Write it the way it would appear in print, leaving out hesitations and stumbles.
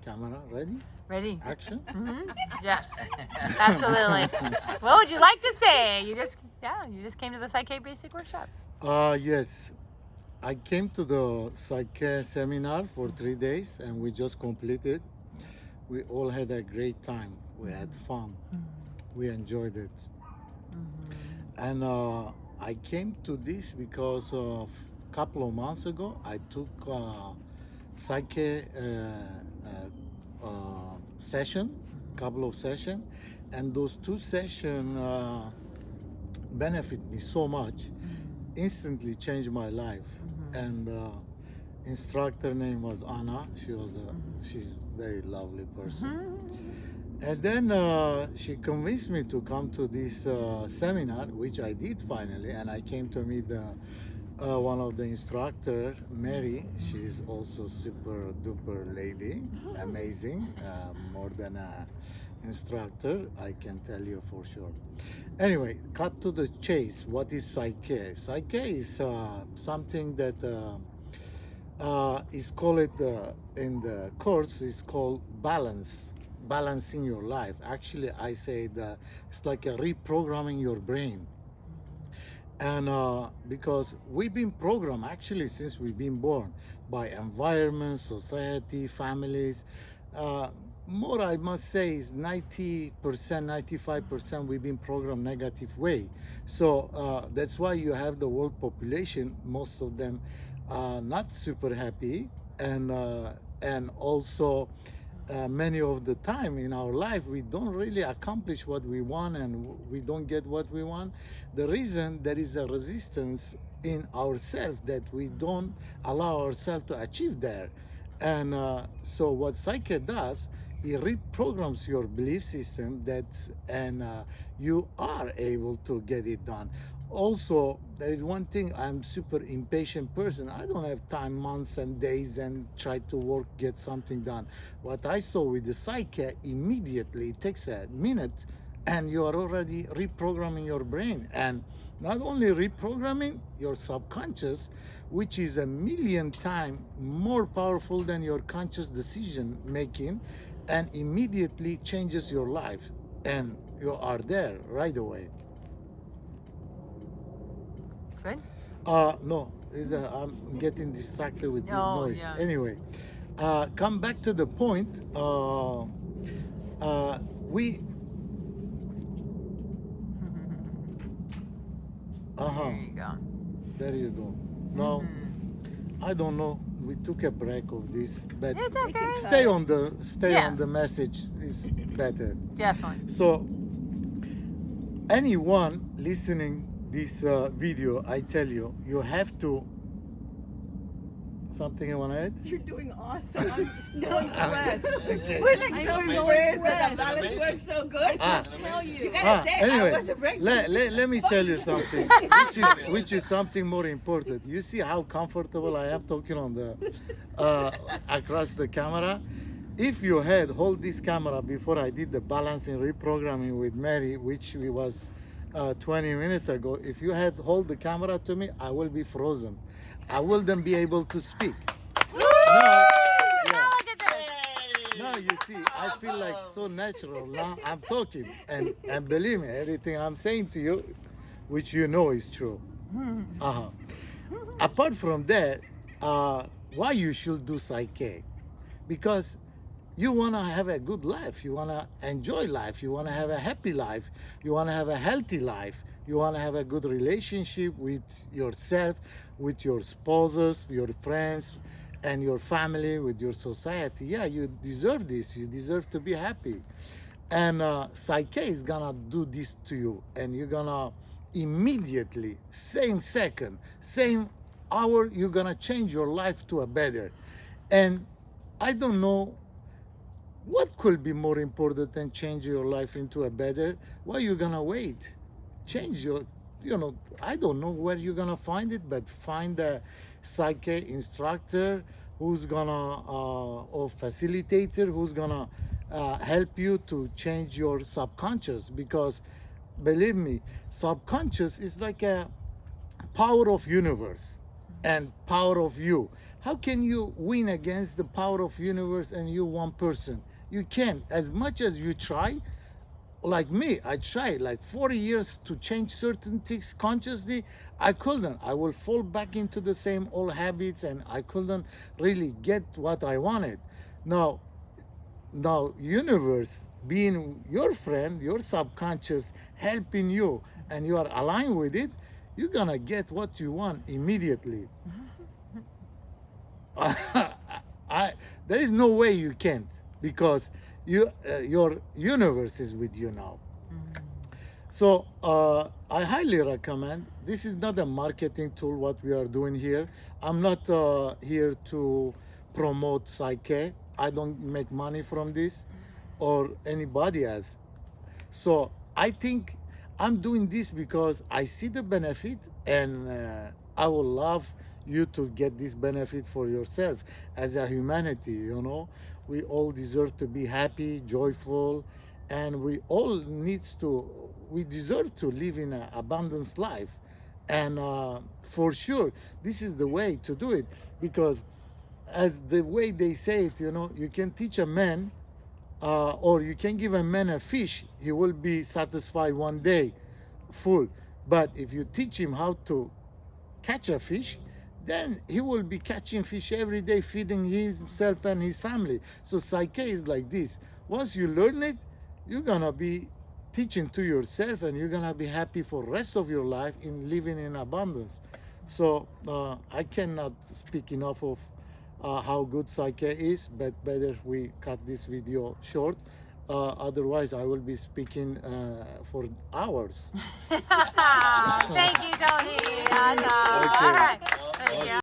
Camera ready? Ready? Action? Yes, absolutely. What would you like to say? You just came to the PSYCH-K Basic Workshop. Yes. I came to the PSYCH-K seminar for 3 days and we just completed. We all had a great time. We had fun. We enjoyed it. And I came to this because of a couple of months ago, I took PSYCH-K couple of sessions, and those 2 sessions benefit me so much, instantly changed my life. And instructor name was Anna. She's very lovely person. And then she convinced me to come to this seminar, which I did finally, and I came to meet one of the instructor, Mary. She's also super duper lady, amazing, more than a instructor, I can tell you for sure. Anyway, cut to the chase. What is PSYCH-K? PSYCH-K is something that is called in the course is called balancing your life. Actually, I say that it's like a reprogramming your brain. And because we've been programmed actually since we've been born by environment, society, families. More I must say is 90%, 95% we've been programmed negative way. So that's why you have the world population, most of them not super happy, and also many of the time in our life we don't really accomplish what we want and we don't get what we want. The reason there is a resistance in ourselves that we don't allow ourselves to achieve there. And so what PSYCH-K does, it reprograms your belief system and you are able to get it done. Also, there is one thing, I'm super impatient person. I don't have time, months and days and try to work, get something done. What I saw with the PSYCH-K, immediately, it takes a minute and you are already reprogramming your brain. And not only reprogramming your subconscious, which is 1,000,000 times more powerful than your conscious decision making, and immediately changes your life. And you are there right away. Good. No, I'm getting distracted with this noise. Yeah. Anyway, come back to the point. We. There you go. There you go. Now, I don't know. We took a break of this, but It's okay. stay on the Yeah. on the message is better. Definitely. So, anyone listening this video, I tell you, you have to. Something you want to add? You're doing awesome. I'm so impressed. Okay. We're like I'm so so impressed that impressed. the balance Amazing. works so good. Ah. I tell you. You gotta say Anyway, I was afraid. let me tell you something, which is something more important. You see how comfortable I am talking on the across the camera. If you had hold this camera before I did the balancing reprogramming with Mary, which was 20 minutes ago, if you had hold the camera to me, I will be frozen. I wouldn't be able to speak. Now, yeah. Look at this. Now you see, I feel like so natural. Now I'm talking, and believe me, everything I'm saying to you, which you know is true. Apart from that, why you should do PSYCH-K? Because you want to have a good life. You want to enjoy life. You want to have a happy life. You want to have a healthy life. You want to have a good relationship with yourself, with your spouses, your friends, and your family, with your society. Yeah, you deserve this. You deserve to be happy. And PSYCH-K is gonna do this to you, and you're gonna immediately, same second, same hour, you're gonna change your life to a better. And I don't know what could be more important than change your life into a better. Why you gonna wait? Change your, I don't know where you're gonna find it, but find a PSYCH-K instructor who's gonna, or facilitator who's gonna help you to change your subconscious. Because believe me, subconscious is like a power of universe and power of you. how can you win against the power of universe and you one person? You can't. As much as you try, like me, I tried like 40 years to change certain things consciously. I couldn't. I will fall back into the same old habits, and I couldn't really get what I wanted. Now, universe being your friend, your subconscious helping you, and you are aligned with it, you're gonna get what you want immediately. There is no way you can't, because your universe is with you now. So I highly recommend. This is not a marketing tool what we are doing here. I'm not here to promote PSYCH-K. I don't make money from this, or anybody else. So I think I'm doing this because I see the benefit, and I would love you to get this benefit for yourself. As a humanity, we all deserve to be happy, joyful, and we deserve to live in an abundance life. And for sure, this is the way to do it, because as the way they say it, you can teach a man, or you can give a man a fish, he will be satisfied one day, full. But if you teach him how to catch a fish, then he will be catching fish every day, feeding himself and his family. So PSYCH-K is like this. Once you learn it, you're gonna be teaching to yourself, and you're gonna be happy for the rest of your life in living in abundance. So I cannot speak enough of how good PSYCH-K is, but better we cut this video short. Otherwise, I will be speaking for hours. Thank you, Tony. Awesome. All right. Thank you.